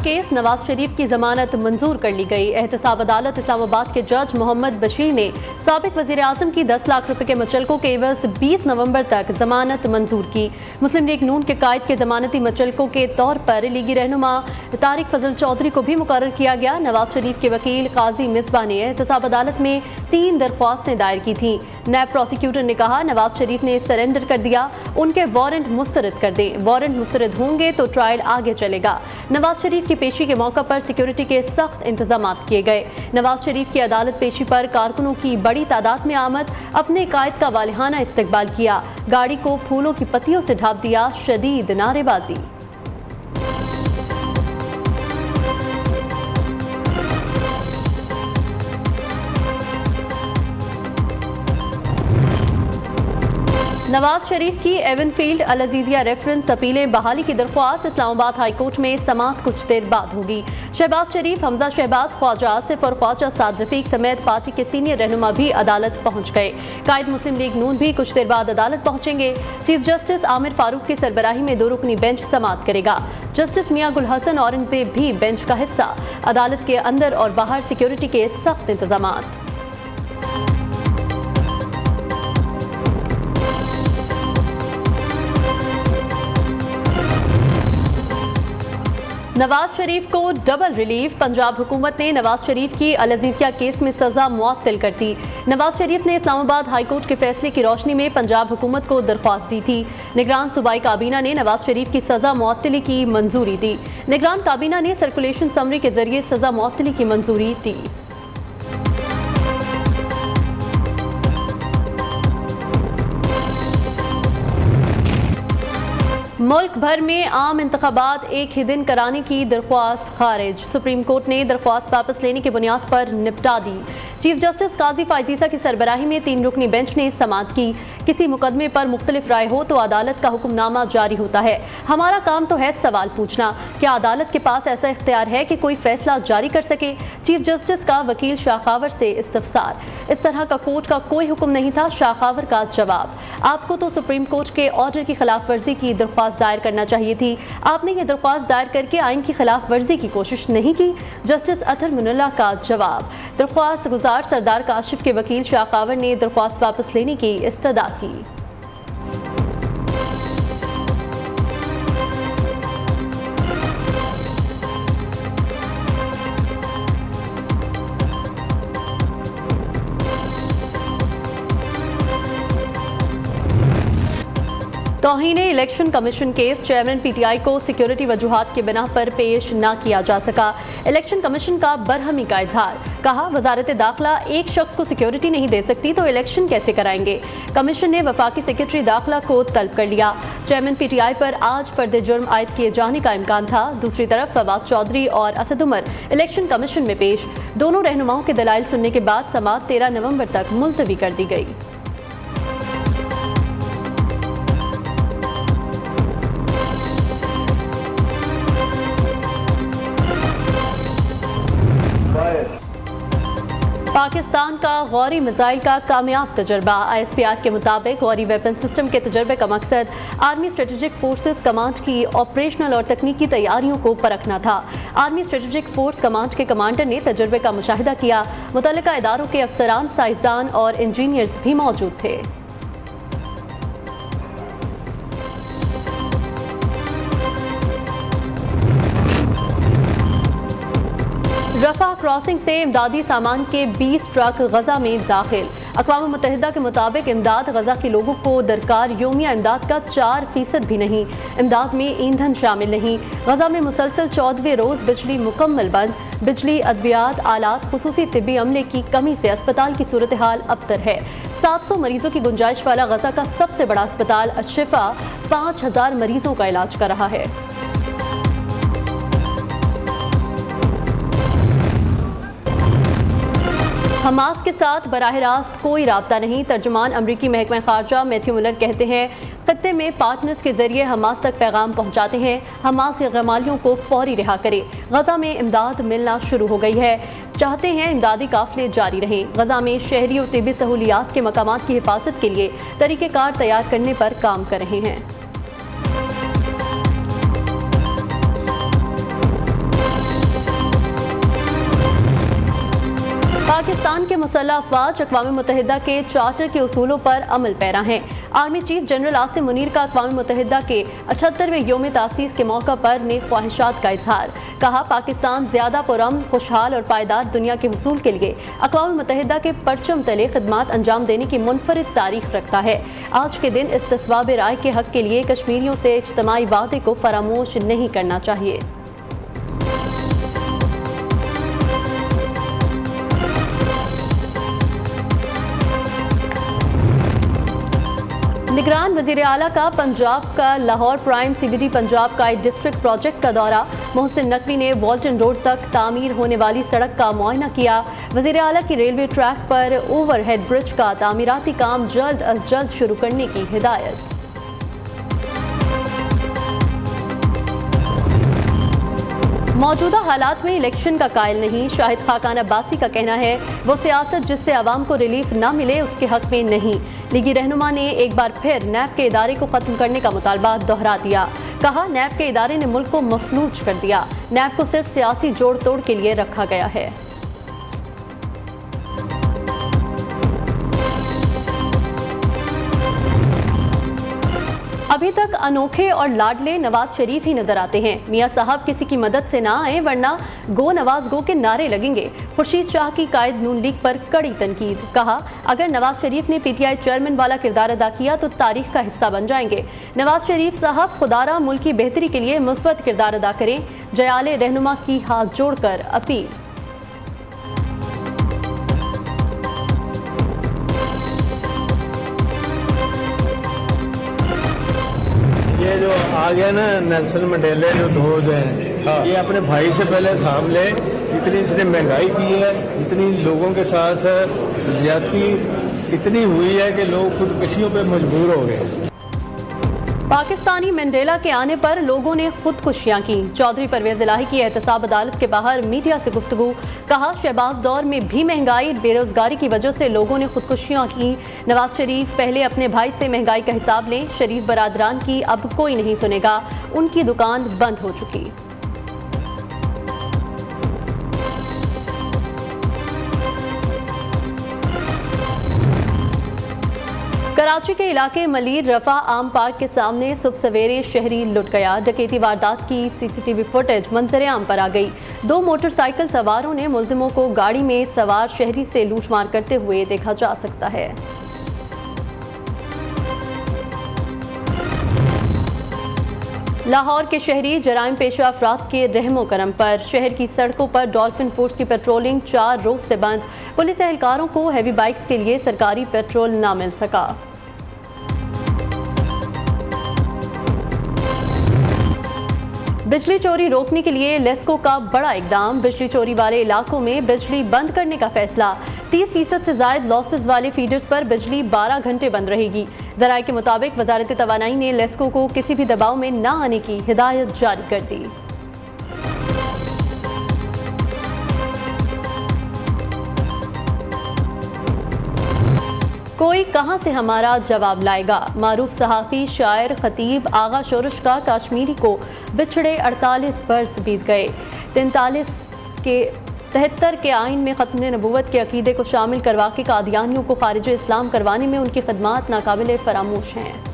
Case, Nawaz Sharif की जमानत मंजूर कर ली गई। एहतसाब अदालत इस्लामाबाद के जज मोहम्मद बशीर ने साबिक वजीर आजम की 10 लाख रुपए के मुचलकों के एवज 20 नवंबर तक जमानत मंजूर की। मुस्लिम लीग नून के कायद के जमानती मुचलकों के तौर पर लीगी रहनुमा तारिक फजल चौधरी को भी मुकर्रर किया गया। नवाज शरीफ के वकील काजी मिसबा ने एहतसाब अदालत में 3 दरख्वास्तें दायर की थी। नैब प्रोसिक्यूटर ने कहा, नवाज शरीफ ने सरेंडर कर दिया, उनके वारंट मुस्तरद कर दें। वारंट मुस्तरद होंगे तो ट्रायल आगे चलेगा। नवाज शरीफ की पेशी के मौका पर सिक्योरिटी के सख्त इंतजाम किए गए। नवाज शरीफ की अदालत पेशी पर कारकुनों की बड़ी तादाद में आमद, अपने कायद का वालिहाना इस्तकबाल किया, गाड़ी को फूलों की पत्तियों से ढांप दिया, शदीद नारेबाजी। नवाज शरीफ की एवनफील्ड अल अजीजिया रेफरेंस अपीलें बहाली की दरख्वास्त इस्लामाबाद हाई कोर्ट में समाअत कुछ देर बाद होगी। शहबाज शरीफ, हमजा शहबाज, ख्वाजा आसिफ और ख्वाजा साद रफीक समेत पार्टी के सीनियर रहनुमा भी अदालत पहुंच गए। कायद मुस्लिम लीग नून भी कुछ देर बाद अदालत पहुंचेंगे। चीफ जस्टिस आमिर फारूक की सरबराही में 2 रुकनी बेंच समाअत करेगा। जस्टिस मियां गुल हसन औरंगजेब भी बेंच का हिस्सा। अदालत के अंदर और बाहर सिक्योरिटी के सख्त इंतजाम। नवाज शरीफ को डबल रिलीफ। पंजाब हुकूमत ने नवाज शरीफ की अल अजीजिया केस में सजा मुअत्तल कर दी। नवाज शरीफ ने इस्लामाबाद हाई कोर्ट के फैसले की रोशनी में पंजाब हुकूमत को दरख्वास्त दी थी। निगरान सूबाई काबीना ने नवाज शरीफ की सजा मुअत्तली की मंजूरी दी। निगरान काबीना ने सर्कुलेशन समरी के जरिए सजा मुअत्तली की मंजूरी दी। मुल्क भर में आम इंतखाबात एक ही दिन कराने की दरख्वास्त खारिज। सुप्रीम कोर्ट ने दरख्वास्त वापस लेने की बुनियाद पर निपटा दी। चीफ जस्टिस काजी फायजीसा की सरबराही में 3 रुकनी बेंच ने समाअत की। किसी मुकदमे पर मुख्तलिफ राय हो तो अदालत का हुक्मनामा जारी होता है। हमारा काम तो है सवाल पूछना, क्या अदालत के पास ऐसा इख्तियार है कि कोई फैसला जारी कर सके? चीफ जस्टिस का वकील शाखावर से इस्तफसार। इस तरह का कोर्ट का कोई हुक्म नहीं था। शाखावर का जवाब, आपको तो सुप्रीम कोर्ट के ऑर्डर की खिलाफ वर्जी की दरख्वास्त दायर करना चाहिए थी। आपने ये दरख्वास्त दायर करके आइन की खिलाफ वर्जी की कोशिश नहीं की। जस्टिस अतर मुनल्ला का जवाब, दरख्वास्त गुजार सरदार काशिफ के वकील शाखावर ने दरख्वास्त वापस लेने की इस्तदा की। तौहीन election commission case, chairman PTI को सिक्योरिटी वजूहात के बिना पर पेश न किया जा सका। इलेक्शन कमीशन का बरहमी का इजहार, कहा वजारत दाखिला एक शख्स को सिक्योरिटी नहीं दे सकती तो इलेक्शन कैसे कराएंगे। कमीशन ने वफाकी सेक्रेटरी दाखिला को तलब कर लिया। चेयरमैन पीटीआई पर आज फर्द जुर्म आयद किए जाने का इम्कान था। दूसरी तरफ फवाद चौधरी और असद उमर इलेक्शन कमीशन में पेश। दोनों रहनुमाओं के दलाइल सुनने के बाद समाअत 13 नवंबर तक मुलतवी कर दी गई। पाकिस्तान का गौरी मिसाइल का कामयाब तजर्बा। ISPR के मुताबिक गौरी वेपन सिस्टम के तजर्बे का मकसद आर्मी स्ट्रेटेजिक फोर्सेस कमांड की ऑपरेशनल और तकनीकी तैयारियों को परखना था। आर्मी स्ट्रेटेजिक फोर्स कमांड के कमांडर ने तजर्बे का मुशाहिदा किया। मुतल्लिका इदारों के अफसरान, साइंसदान और इंजीनियर्स भी मौजूद थे। रफा क्रॉसिंग से इमदादी सामान के 20 ट्रक गजा में दाखिल। अक़वाम मुत्तहिदा के मुताबिक इमदाद गजा के लोगों को दरकार योमिया इमदाद का 4% भी नहीं। इमदाद में ईंधन शामिल नहीं। गजा में मुसलसल 14वें रोज़ बिजली मुकम्मल बंद। बिजली, अद्वियात, आलात, खुसूसी तिब्बी अमले की कमी से अस्पताल की सूरत हाल अबतर है। 700 मरीजों की गुंजाइश वाला गजा का सबसे बड़ा अस्पताल अशिफा 5000 मरीजों का इलाज कर रहा है। हमास के साथ बराह रास्त कोई राब्ता नहीं। तर्जुमान अमरीकी महकमा खारजा मैथ्यू मिलर कहते हैं, खत्ते में पार्टनर्स के जरिए हमास तक पैगाम पहुंचाते हैं, हमास के गमालियों को फौरी रिहा करे। गजा में इमदाद मिलना शुरू हो गई है। चाहते हैं इमदादी काफिले जारी रहें। गजा में शहरी और तिब्बी सहूलियात के मकामात की हिफाजत के लिए तरीक़ेकार तैयार करने पर काम कर रहे हैं। पाकिस्तान के मुसल्लह अफवाज अक़वाम मुत्तहिदा के चार्टर के उसूलों पर अमल पैरा हैं। Army chief general Asim Munir का अक़वाम मुत्तहिदा के 78वें योम तासीस के मौका पर नेक ख्वाहिशात का इजहार। कहा, पाकिस्तान ज़्यादा पुरअमन, खुशहाल और पायदार दुनिया के हुसूल के लिए अक़वाम मुत्तहिदा के परचम तले खिदमात अंजाम देने की मुनफरिद तारीख रखता है। आज के दिन इस्तिस्वाब राय के हक़ के लिए कश्मीरियों से इज्तिमाई वादे को फरामोश नहीं करना चाहिए। निगरान वज़ीर आला का पंजाब का लाहौर प्राइम CBD पंजाब का एक डिस्ट्रिक्ट प्रोजेक्ट का दौरा। मोहसिन नकवी ने वॉल्टन रोड तक तामीर होने वाली सड़क का मुआयना किया। वज़ीर आला की रेलवे ट्रैक पर ओवरहेड ब्रिज का तामीराती काम जल्द अज जल्द शुरू करने की हिदायत। मौजूदा हालात में इलेक्शन का कायल नहीं, शाहिद खाकान अब्बासी का कहना है वो सियासत जिससे आवाम को रिलीफ न मिले उसके हक में नहीं। लीगी रहनुमा ने एक बार फिर नैब के इदारे को खत्म करने का मुतालबा दोहरा दिया। कहा, नैब के इदारे ने मुल्क को मफलूज कर दिया। नैब को सिर्फ सियासी जोड़ तोड़ के लिए रखा गया है। अभी तक अनोखे और लाडले नवाज शरीफ ही नजर आते हैं। मियां साहब किसी की मदद से ना आए वरना गो नवाज गो के नारे लगेंगे। खुर्शीद शाह की कायद नून लीग पर कड़ी तनकीद। कहा, अगर नवाज शरीफ ने PTI चेयरमैन वाला किरदार अदा किया तो तारीख का हिस्सा बन जाएंगे। नवाज शरीफ साहब खुदारा मुल्क की बेहतरी के लिए मुस्बत किरदार अदा करें। जयाले रहनुमा की हाथ जोड़कर अपील। ये जो आ गया ना नेल्सन मंडेला जो धोज है, ये अपने भाई से पहले सामने इतनी इसने महंगाई की है, इतनी लोगों के साथ ज्यादती इतनी हुई है कि लोग खुदकुशियों पे मजबूर हो गए। पाकिस्तानी मंडेला के आने पर लोगों ने खुदकुशियां की। चौधरी परवेज इलाही की एहतसाब अदालत के बाहर मीडिया से गुफ्तगू। कहा, शहबाज दौर में भी महंगाई बेरोजगारी की वजह से लोगों ने खुदकुशियां की। नवाज शरीफ पहले अपने भाई से महंगाई का हिसाब लें। शरीफ बरादरान की अब कोई नहीं सुनेगा, उनकी दुकान बंद हो चुकी। कराची के इलाके मलीर रफा आम पार्क के सामने सुबह सवेरे शहरी लुट गया। डकैती वारदात की CCTV फुटेज मंजर आम पर आ गई। 2 मोटरसाइकिल सवारों ने मुलजिमों को गाड़ी में सवार शहरी से लूटमार करते हुए देखा जा सकता है। लाहौर के शहरी जराइम पेशा अफराद के रहमो करम पर। शहर की सड़कों पर डॉल्फिन फोर्स की पेट्रोलिंग 4 रोज से बंद। पुलिस एहलकारों को हैवी बाइक्स के लिए सरकारी पेट्रोल न मिल सका। बिजली चोरी रोकने के लिए लेस्को का बड़ा इकदाम। बिजली चोरी वाले इलाकों में बिजली बंद करने का फैसला। 30% से ज्यादा लॉसेस वाले फीडर्स पर बिजली 12 घंटे बंद रहेगी। ज़राए के मुताबिक वजारत तवानाई ने लेस्को को किसी भी दबाव में न आने की हिदायत जारी कर दी। कोई कहां से हमारा जवाब लाएगा। मारूफ सहाफ़ी, शायर, खतीब आगा शोरश का कश्मीरी को बिछड़े 48 बरस बीत गए। 73 के आइन में ख़त्म नबूवत के अकीदे को शामिल करवा के कादियानियों को खारिज इस्लाम करवाने में उनकी खिदमात नाकाबिले फरामोश हैं।